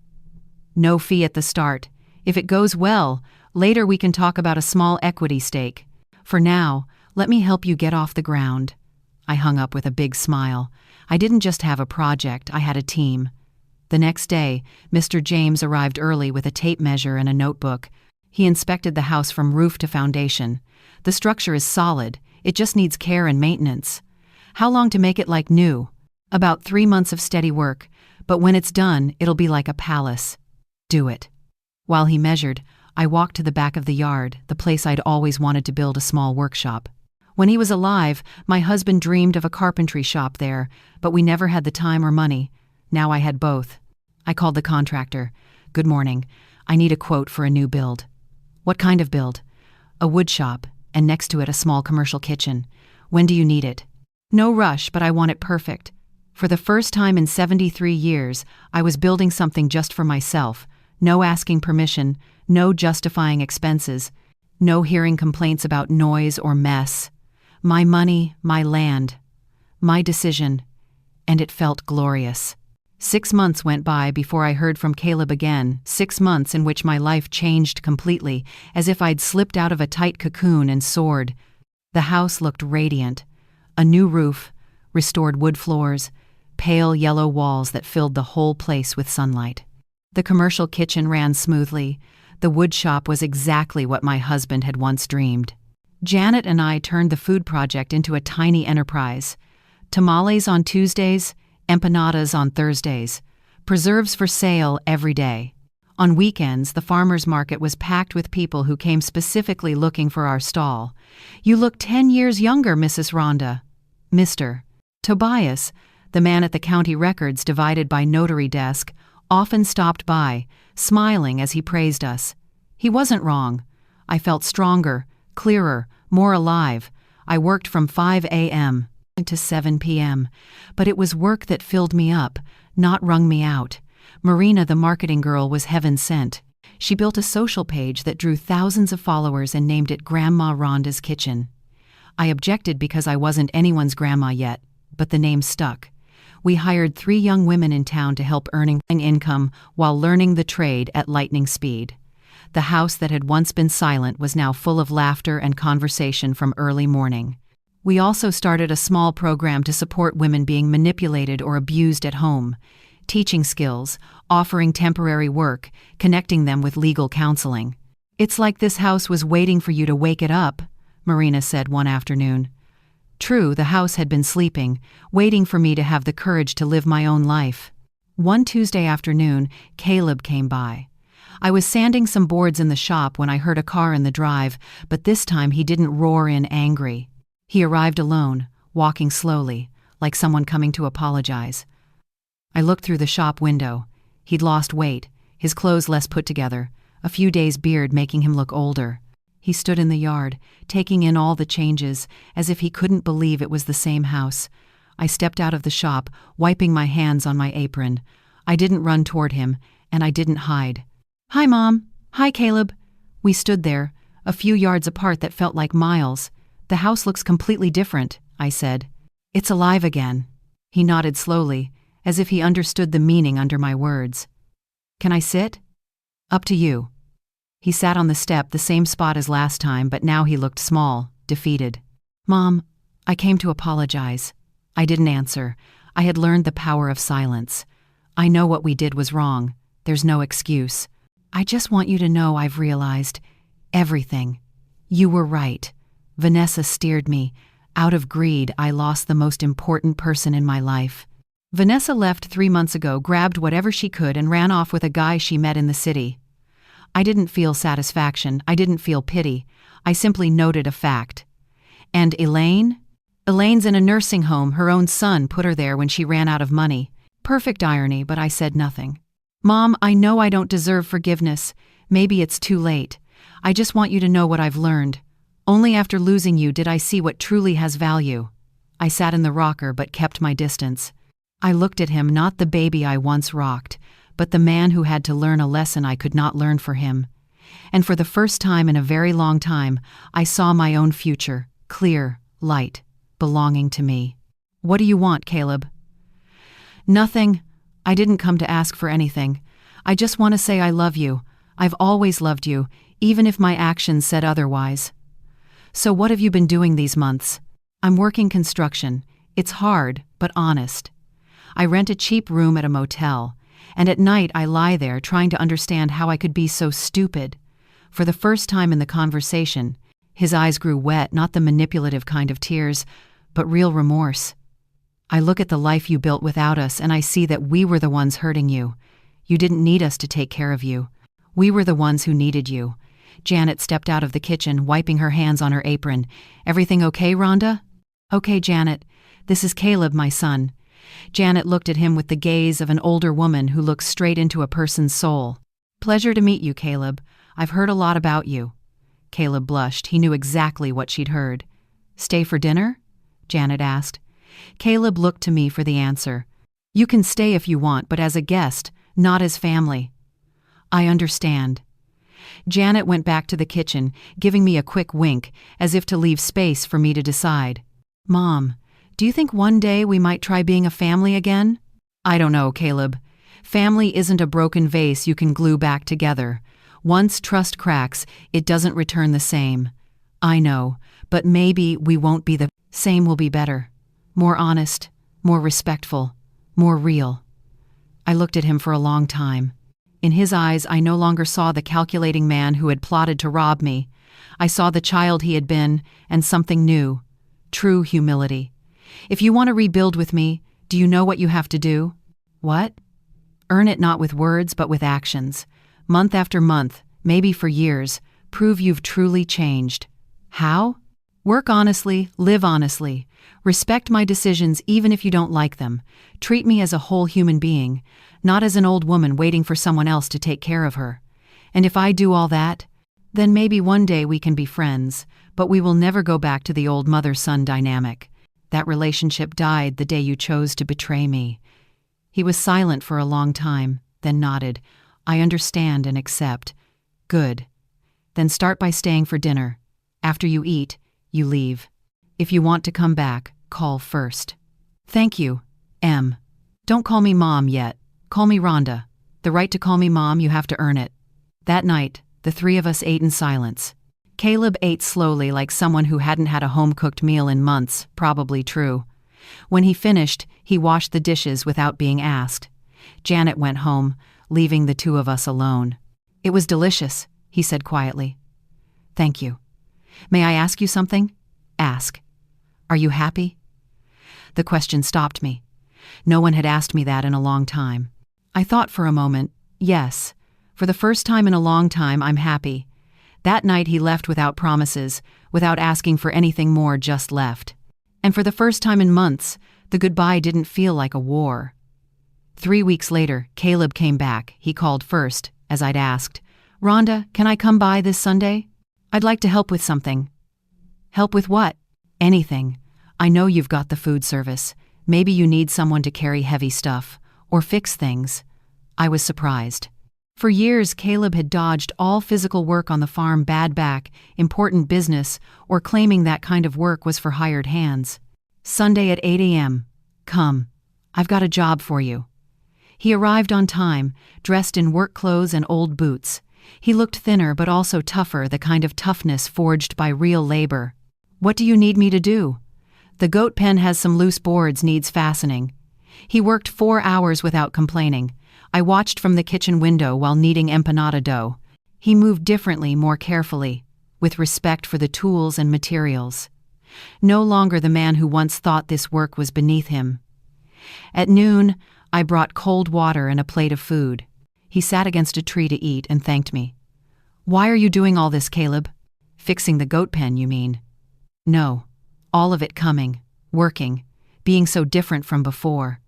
No fee at the start. If it goes well, later we can talk about a small equity stake. For now, let me help you get off the ground. I hung up with a big smile. I didn't just have a project, I had a team. The next day, Mr. James arrived early with a tape measure and a notebook. He inspected the house from roof to foundation. The structure is solid, it just needs care and maintenance. How long to make it like new? About 3 months of steady work, but when it's done, it'll be like a palace. Do it. While he measured, I walked to the back of the yard, the place I'd always wanted to build a small workshop. When he was alive, my husband dreamed of a carpentry shop there, but we never had the time or money. Now I had both. I called the contractor. Good morning. I need a quote for a new build. What kind of build? A wood shop, and next to it a small commercial kitchen. When do you need it? No rush, but I want it perfect. For the first time in 73 years, I was building something just for myself. No asking permission, no justifying expenses, no hearing complaints about noise or mess. My money, my land, my decision, and it felt glorious. 6 months went by before I heard from Caleb again, 6 months in which my life changed completely, as if I'd slipped out of a tight cocoon and soared. The house looked radiant. A new roof, restored wood floors, pale yellow walls that filled the whole place with sunlight. The commercial kitchen ran smoothly. The wood shop was exactly what my husband had once dreamed. Janet and I turned the food project into a tiny enterprise. Tamales on Tuesdays, empanadas on Thursdays, preserves for sale every day. On weekends, the farmers' market was packed with people who came specifically looking for our stall. You look 10 years younger, Mrs. Rhonda. Mr. Tobias, the man at the county records divided by notary desk, often stopped by, smiling as he praised us. He wasn't wrong. I felt stronger, clearer, more alive. I worked from 5 a.m. to 7 p.m., but it was work that filled me up, not wrung me out. Marina, the marketing girl, was heaven sent. She built a social page that drew thousands of followers and named it Grandma Rhonda's Kitchen. I objected because I wasn't anyone's grandma yet, but the name stuck. We hired 3 young women in town to help earning income while learning the trade at lightning speed. The house that had once been silent was now full of laughter and conversation from early morning. We also started a small program to support women being manipulated or abused at home, teaching skills, offering temporary work, connecting them with legal counseling. It's like this house was waiting for you to wake it up, Marina said one afternoon. True, the house had been sleeping, waiting for me to have the courage to live my own life. One Tuesday afternoon, Caleb came by. I was sanding some boards in the shop when I heard a car in the drive, but this time he didn't roar in angry. He arrived alone, walking slowly, like someone coming to apologize. I looked through the shop window. He'd lost weight, his clothes less put together, a few days' beard making him look older. He stood in the yard, taking in all the changes, as if he couldn't believe it was the same house. I stepped out of the shop, wiping my hands on my apron. I didn't run toward him, and I didn't hide. "Hi, Mom. Hi, Caleb." We stood there, a few yards apart that felt like miles. "The house looks completely different," I said. "It's alive again." He nodded slowly, as if he understood the meaning under my words. "Can I sit?" "Up to you." He sat on the step, the same spot as last time, but now he looked small, defeated. "Mom, I came to apologize." I didn't answer. I had learned the power of silence. "I know what we did was wrong. There's no excuse. I just want you to know I've realized everything. You were right. Vanessa steered me. Out of greed, I lost the most important person in my life. Vanessa left 3 months ago, grabbed whatever she could, and ran off with a guy she met in the city. I didn't feel satisfaction. I didn't feel pity. I simply noted a fact. And Elaine? Elaine's in a nursing home. Her own son put her there when she ran out of money. Perfect irony, but I said nothing. "Mom, I know I don't deserve forgiveness. Maybe it's too late. I just want you to know what I've learned. Only after losing you did I see what truly has value." I sat in the rocker but kept my distance. I looked at him, not the baby I once rocked, but the man who had to learn a lesson I could not learn for him. And for the first time in a very long time, I saw my own future, clear, light, belonging to me. What do you want, Caleb? Nothing. I didn't come to ask for anything. I just want to say I love you. I've always loved you, even if my actions said otherwise. So what have you been doing these months? I'm working construction. It's hard, but honest. I rent a cheap room at a motel, and at night I lie there trying to understand how I could be so stupid. For the first time in the conversation, his eyes grew wet, not the manipulative kind of tears, but real remorse. I look at the life you built without us, and I see that we were the ones hurting you. You didn't need us to take care of you. We were the ones who needed you. Janet stepped out of the kitchen, wiping her hands on her apron. Everything okay, Rhonda? Okay, Janet. This is Caleb, my son. Janet looked at him with the gaze of an older woman who looks straight into a person's soul. Pleasure to meet you, Caleb. I've heard a lot about you. Caleb blushed. He knew exactly what she'd heard. Stay for dinner? Janet asked. Caleb looked to me for the answer. You can stay if you want, but as a guest, not as family. I understand. Janet went back to the kitchen, giving me a quick wink, as if to leave space for me to decide. Mom, do you think one day we might try being a family again? I don't know, Caleb. Family isn't a broken vase you can glue back together. Once trust cracks, it doesn't return the same. I know, but maybe we won't be the same. Will be better. More honest, more respectful, more real. I looked at him for a long time. In his eyes, I no longer saw the calculating man who had plotted to rob me. I saw the child he had been, and something new. True humility. If you want to rebuild with me, do you know what you have to do? What? Earn it not with words, but with actions. Month after month, maybe for years, prove you've truly changed. How? Work honestly, live honestly. Respect my decisions even if you don't like them. Treat me as a whole human being, not as an old woman waiting for someone else to take care of her. And if I do all that, then maybe one day we can be friends, but we will never go back to the old mother-son dynamic. That relationship died the day you chose to betray me. He was silent for a long time, then nodded. I understand and accept. Good. Then start by staying for dinner. After you eat, you leave. If you want to come back, call first. Thank you, M. Don't call me Mom yet. Call me Rhonda. The right to call me Mom, you have to earn it. That night, the three of us ate in silence. Caleb ate slowly like someone who hadn't had a home-cooked meal in months, probably true. When he finished, he washed the dishes without being asked. Janet went home, leaving the two of us alone. It was delicious, he said quietly. Thank you. May I ask you something? Ask. Are you happy? The question stopped me. No one had asked me that in a long time. I thought for a moment, yes. For the first time in a long time, I'm happy. That night he left without promises, without asking for anything more, just left. And for the first time in months, the goodbye didn't feel like a war. 3 weeks later, Caleb came back. He called first, as I'd asked. Rhonda, can I come by this Sunday? I'd like to help with something. Help with what? Anything. I know you've got the food service. Maybe you need someone to carry heavy stuff, or fix things. I was surprised. For years, Caleb had dodged all physical work on the farm, bad back, important business, or claiming that kind of work was for hired hands. Sunday at 8 a.m. Come. I've got a job for you. He arrived on time, dressed in work clothes and old boots. He looked thinner but also tougher, the kind of toughness forged by real labor. What do you need me to do? The goat pen has some loose boards, needs fastening. He worked 4 hours without complaining. I watched from the kitchen window while kneading empanada dough. He moved differently, more carefully, with respect for the tools and materials. No longer the man who once thought this work was beneath him. At noon, I brought cold water and a plate of food. He sat against a tree to eat and thanked me. Why are you doing all this, Caleb? Fixing the goat pen, you mean? No. All of it coming, working, being so different from before.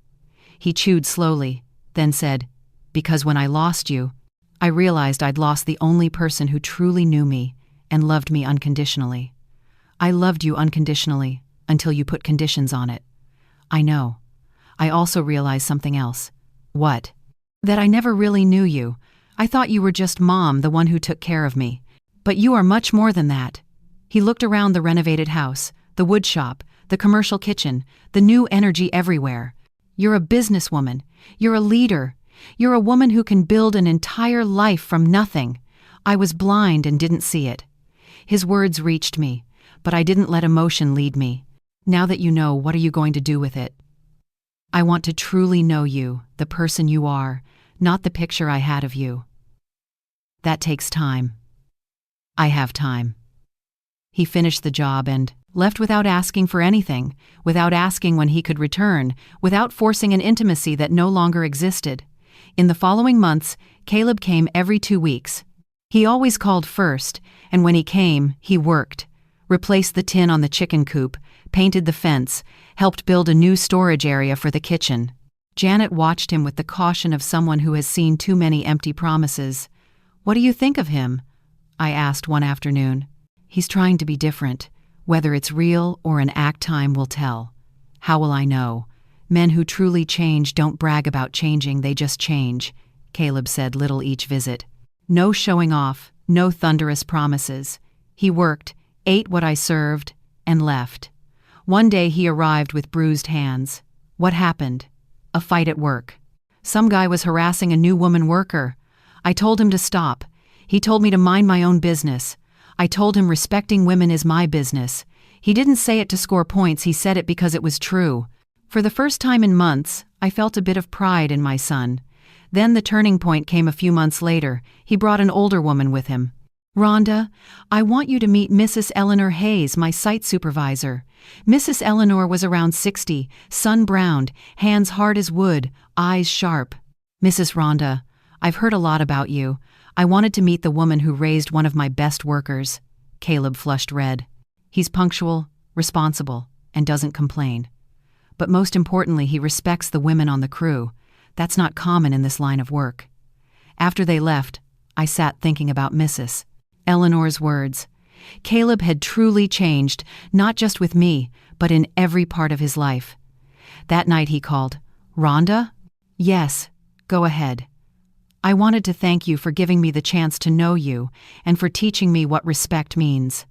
He chewed slowly, then said, because when I lost you, I realized I'd lost the only person who truly knew me and loved me unconditionally. I loved you unconditionally until you put conditions on it. I know. I also realized something else. What? That I never really knew you. I thought you were just Mom, the one who took care of me. But you are much more than that." He looked around the renovated house, the wood shop, the commercial kitchen, the new energy everywhere. "You're a businesswoman. You're a leader. You're a woman who can build an entire life from nothing." I was blind and didn't see it. His words reached me, but I didn't let emotion lead me. "Now that you know, what are you going to do with it?" "I want to truly know you, the person you are, not the picture I had of you." "That takes time." "I have time." He finished the job and left without asking for anything, without asking when he could return, without forcing an intimacy that no longer existed. In the following months, Caleb came every 2 weeks. He always called first, and when he came, he worked. Replaced the tin on the chicken coop, painted the fence, helped build a new storage area for the kitchen. Janet watched him with the caution of someone who has seen too many empty promises. "What do you think of him?" I asked one afternoon. "He's trying to be different. Whether it's real or an act, time will tell." "How will I know? Men who truly change don't brag about changing, they just change," Caleb said little each visit. No showing off, no thunderous promises. He worked, ate what I served, and left. One day he arrived with bruised hands. What happened? A fight at work. Some guy was harassing a new woman worker. I told him to stop. He told me to mind my own business. I told him respecting women is my business. He didn't say it to score points, he said it because it was true. For the first time in months, I felt a bit of pride in my son. Then the turning point came a few months later. He brought an older woman with him. "Rhonda, I want you to meet Mrs. Eleanor Hayes, my site supervisor." Mrs. Eleanor was around 60, sun-browned, hands hard as wood, eyes sharp. "Mrs. Rhonda, I've heard a lot about you. I wanted to meet the woman who raised one of my best workers." Caleb flushed red. He's punctual, responsible, and doesn't complain. But most importantly, he respects the women on the crew. That's not common in this line of work. After they left, I sat thinking about Mrs. Eleanor's words. Caleb had truly changed, not just with me, but in every part of his life. That night he called, "Rhonda?" "Yes, go ahead." "I wanted to thank you for giving me the chance to know you and for teaching me what respect means."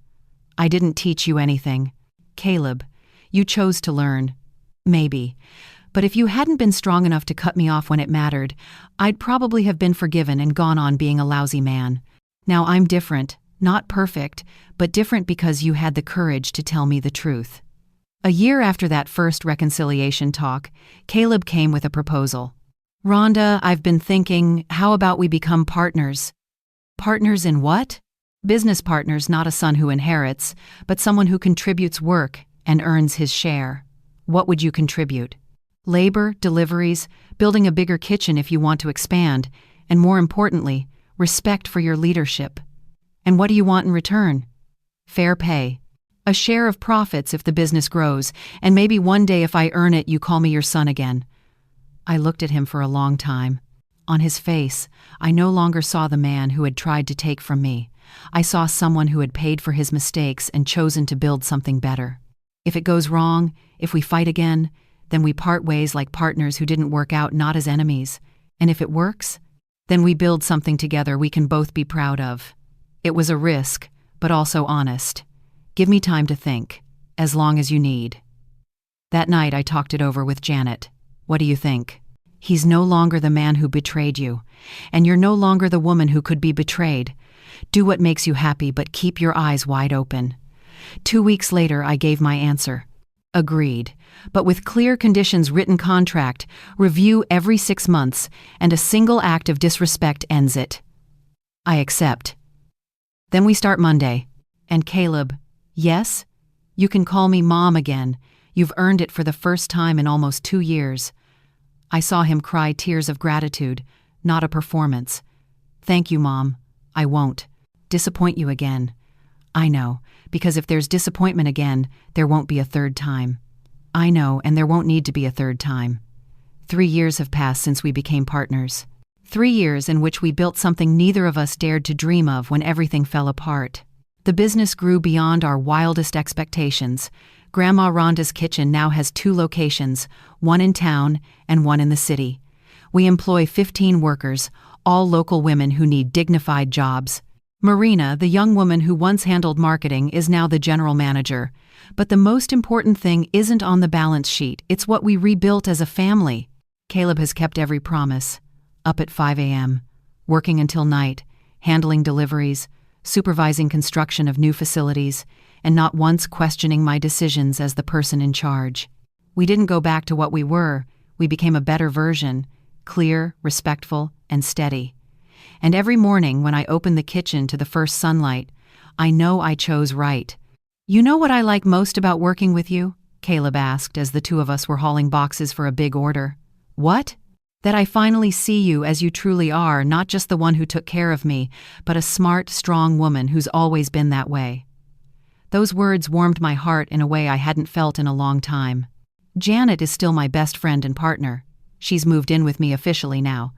"I didn't teach you anything. Caleb, you chose to learn." "Maybe. But if you hadn't been strong enough to cut me off when it mattered, I'd probably have been forgiven and gone on being a lousy man. Now I'm different, not perfect, but different because you had the courage to tell me the truth." A year after that first reconciliation talk, Caleb came with a proposal. "Rhonda, I've been thinking, how about we become partners?" "Partners in what?" "Business partners, not a son who inherits, but someone who contributes work and earns his share." "What would you contribute?" "Labor, deliveries, building a bigger kitchen if you want to expand, and more importantly, respect for your leadership." "And what do you want in return?" "Fair pay. A share of profits if the business grows, and maybe one day if I earn it, you call me your son again." I looked at him for a long time. On his face, I no longer saw the man who had tried to take from me. I saw someone who had paid for his mistakes and chosen to build something better. If it goes wrong, if we fight again, then we part ways like partners who didn't work out, not as enemies. And if it works, then we build something together we can both be proud of. It was a risk, but also honest. Give me time to think, as long as you need. That night I talked it over with Janet. What do you think? He's no longer the man who betrayed you, and you're no longer the woman who could be betrayed. Do what makes you happy, but keep your eyes wide open. 2 weeks later, I gave my answer. Agreed, but with clear conditions, written contract, review every 6 months, and a single act of disrespect ends it. I accept. Then we start Monday. And Caleb, yes? You can call me Mom again. You've earned it for the first time in almost 2 years. I saw him cry tears of gratitude, not a performance. Thank you, Mom. I won't disappoint you again. I know, because if there's disappointment again, there won't be a third time. I know, and there won't need to be a third time. 3 years have passed since we became partners. 3 years in which we built something neither of us dared to dream of when everything fell apart. The business grew beyond our wildest expectations. Grandma Rhonda's Kitchen now has 2 locations, one in town and one in the city. We employ 15 workers, all local women who need dignified jobs. Marina, the young woman who once handled marketing, is now the general manager. But the most important thing isn't on the balance sheet, it's what we rebuilt as a family. Caleb has kept every promise. Up at 5 a.m., working until night, handling deliveries, supervising construction of new facilities, and not once questioning my decisions as the person in charge. We didn't go back to what we were, we became a better version, clear, respectful, and steady. And every morning when I open the kitchen to the first sunlight, I know I chose right. "You know what I like most about working with you?" Caleb asked as the two of us were hauling boxes for a big order. "What?" "That I finally see you as you truly are, not just the one who took care of me, but a smart, strong woman who's always been that way." Those words warmed my heart in a way I hadn't felt in a long time. Janet is still my best friend and partner. She's moved in with me officially now.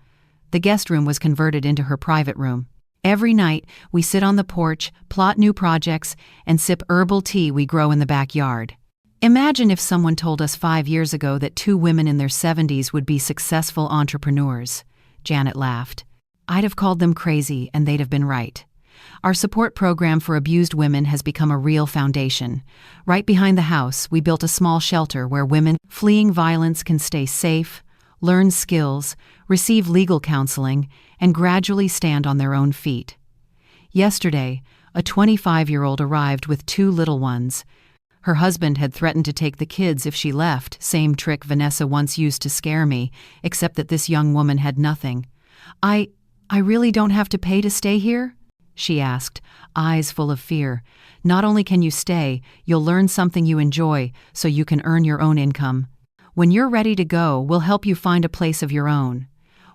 The guest room was converted into her private room. Every night, we sit on the porch, plot new projects, and sip herbal tea we grow in the backyard. Imagine if someone told us 5 years ago that 2 women in their 70s would be successful entrepreneurs. Janet laughed. I'd have called them crazy, and they'd have been right. Our support program for abused women has become a real foundation. Right behind the house, we built a small shelter where women fleeing violence can stay safe, learn skills, receive legal counseling, and gradually stand on their own feet. Yesterday, a 25-year-old arrived with 2 little ones. Her husband had threatened to take the kids if she left, same trick Vanessa once used to scare me, except that this young woman had nothing. I really don't have to pay to stay here?" she asked, eyes full of fear. "Not only can you stay, you'll learn something you enjoy so you can earn your own income. When you're ready to go, we'll help you find a place of your own."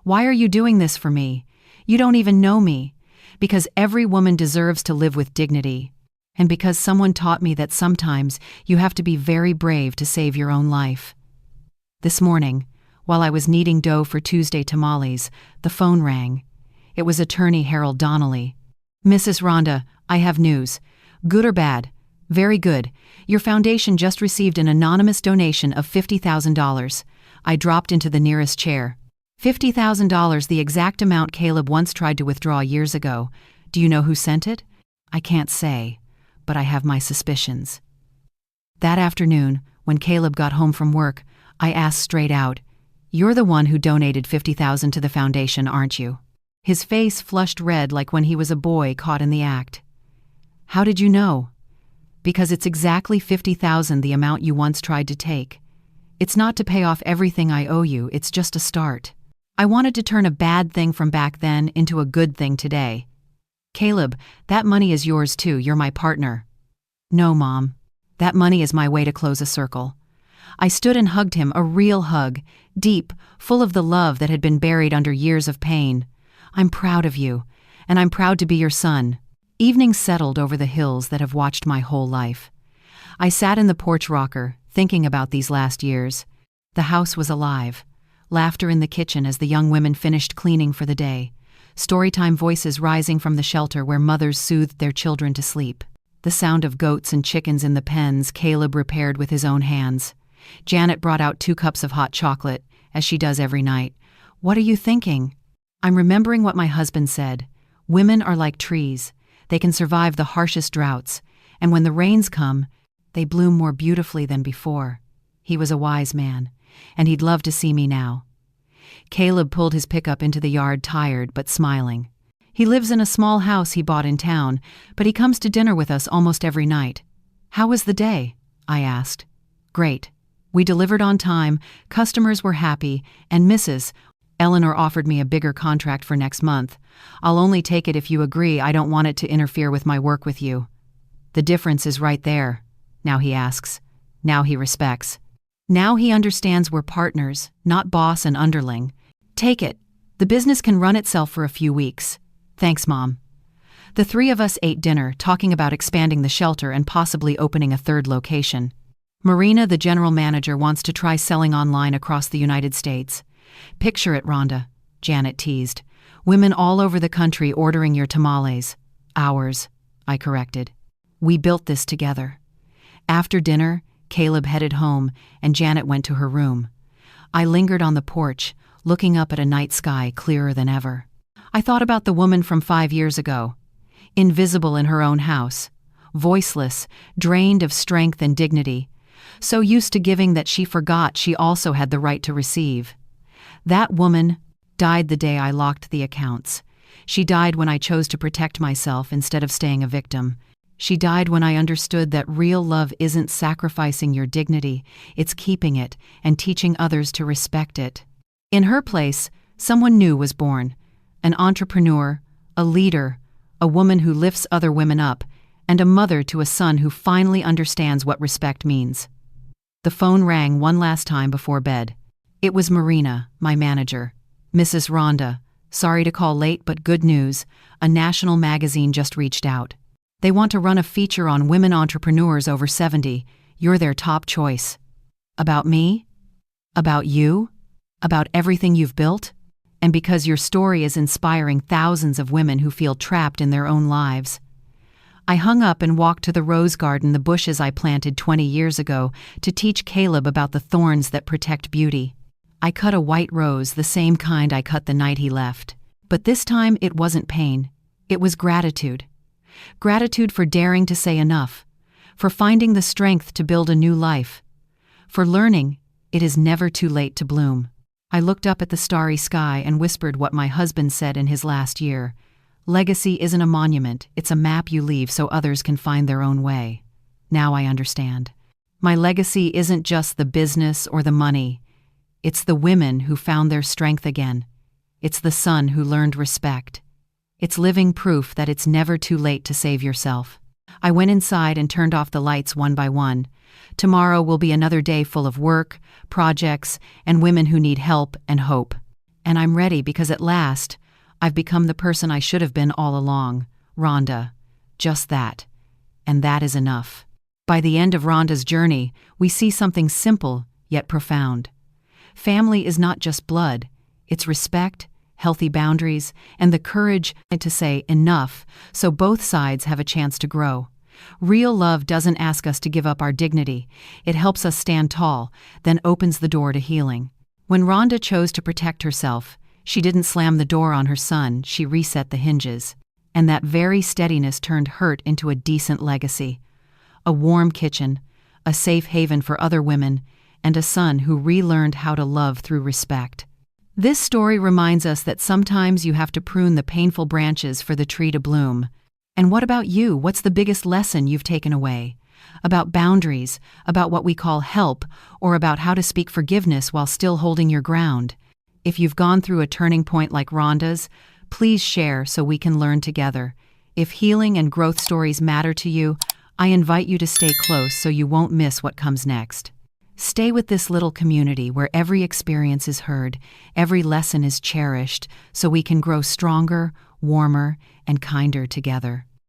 "Why are you doing this for me? You don't even know me." "Because every woman deserves to live with dignity. And because someone taught me that sometimes you have to be very brave to save your own life." This morning, while I was kneading dough for Tuesday tamales, the phone rang. It was Attorney Harold Donnelly. "Mrs. Rhonda, I have news. Good or bad?" "Very good. Your foundation just received an anonymous donation of $50,000. I dropped into the nearest chair. $50,000, the exact amount Caleb once tried to withdraw years ago. Do you know who sent it? I can't say, but I have my suspicions. That afternoon, when Caleb got home from work, I asked straight out, "You're the one who donated $50,000 to the foundation, aren't you?" His face flushed red like when he was a boy caught in the act. "How did you know?" "Because it's exactly $50,000, the amount you once tried to take. It's not to pay off everything I owe you, it's just a start. I wanted to turn a bad thing from back then into a good thing today. Caleb, that money is yours too, you're my partner." "No, Mom. That money is my way to close a circle." I stood and hugged him, a real hug, deep, full of the love that had been buried under years of pain. "I'm proud of you, and I'm proud to be your son." Evening settled over the hills that have watched my whole life. I sat in the porch rocker, thinking about these last years. The house was alive. Laughter in the kitchen as the young women finished cleaning for the day. Storytime voices rising from the shelter where mothers soothed their children to sleep. The sound of goats and chickens in the pens Caleb repaired with his own hands. Janet brought out 2 cups of hot chocolate, as she does every night. "What are you thinking?" "I'm remembering what my husband said. Women are like trees. They can survive the harshest droughts, and when the rains come, they bloom more beautifully than before." He was a wise man, and he'd love to see me now. Caleb pulled his pickup into the yard, tired but smiling. He lives in a small house he bought in town, but he comes to dinner with us almost every night. "How was the day?" I asked. "Great. We delivered on time, customers were happy, and Mrs. Eleanor offered me a bigger contract for next month. I'll only take it if you agree. I don't want it to interfere with my work with you." The difference is right there. Now he asks. Now he respects. Now he understands we're partners, not boss and underling. "Take it. The business can run itself for a few weeks." "Thanks, Mom." The 3 of us ate dinner, talking about expanding the shelter and possibly opening a 3rd location. Marina, the general manager, wants to try selling online across the United States. "Picture it, Rhonda," Janet teased. "Women all over the country ordering your tamales." "Ours," I corrected. "We built this together." After dinner, Caleb headed home, and Janet went to her room. I lingered on the porch, looking up at a night sky clearer than ever. I thought about the woman from 5 years ago, invisible in her own house, voiceless, drained of strength and dignity, so used to giving that she forgot she also had the right to receive. That woman died the day I locked the accounts. She died when I chose to protect myself instead of staying a victim. She died when I understood that real love isn't sacrificing your dignity, it's keeping it and teaching others to respect it. In her place, someone new was born, an entrepreneur, a leader, a woman who lifts other women up, and a mother to a son who finally understands what respect means. The phone rang one last time before bed. It was Marina, my manager. Mrs. Rhonda, sorry to call late, but good news. A national magazine just reached out. They want to run a feature on women entrepreneurs over 70. You're their top choice. About me? About you? About everything you've built? And because your story is inspiring thousands of women who feel trapped in their own lives. I hung up and walked to the rose garden, the bushes I planted 20 years ago, to teach Caleb about the thorns that protect beauty. I cut a white rose, the same kind I cut the night he left. But this time it wasn't pain. It was gratitude. Gratitude for daring to say enough, for finding the strength to build a new life, for learning it is never too late to bloom. I looked up at the starry sky and whispered what my husband said in his last year. Legacy isn't a monument, it's a map you leave so others can find their own way. Now I understand. My legacy isn't just the business or the money. It's the women who found their strength again. It's the son who learned respect. It's living proof that it's never too late to save yourself. I went inside and turned off the lights one by one. Tomorrow will be another day full of work, projects, and women who need help and hope. And I'm ready because at last, I've become the person I should have been all along, Rhonda. Just that. And that is enough. By the end of Rhonda's journey, we see something simple yet profound. Family is not just blood, it's respect, healthy boundaries, and the courage to say enough so both sides have a chance to grow. Real love doesn't ask us to give up our dignity. It helps us stand tall, then opens the door to healing. When Rhonda chose to protect herself, she didn't slam the door on her son, she reset the hinges. And that very steadiness turned hurt into a decent legacy. A warm kitchen, a safe haven for other women, and a son who relearned how to love through respect. This story reminds us that sometimes you have to prune the painful branches for the tree to bloom. And what about you? What's the biggest lesson you've taken away? About boundaries, about what we call help, or about how to speak forgiveness while still holding your ground? If you've gone through a turning point like Rhonda's, please share so we can learn together. If healing and growth stories matter to you, I invite you to stay close so you won't miss what comes next. Stay with this little community where every experience is heard, every lesson is cherished, so we can grow stronger, warmer, and kinder together.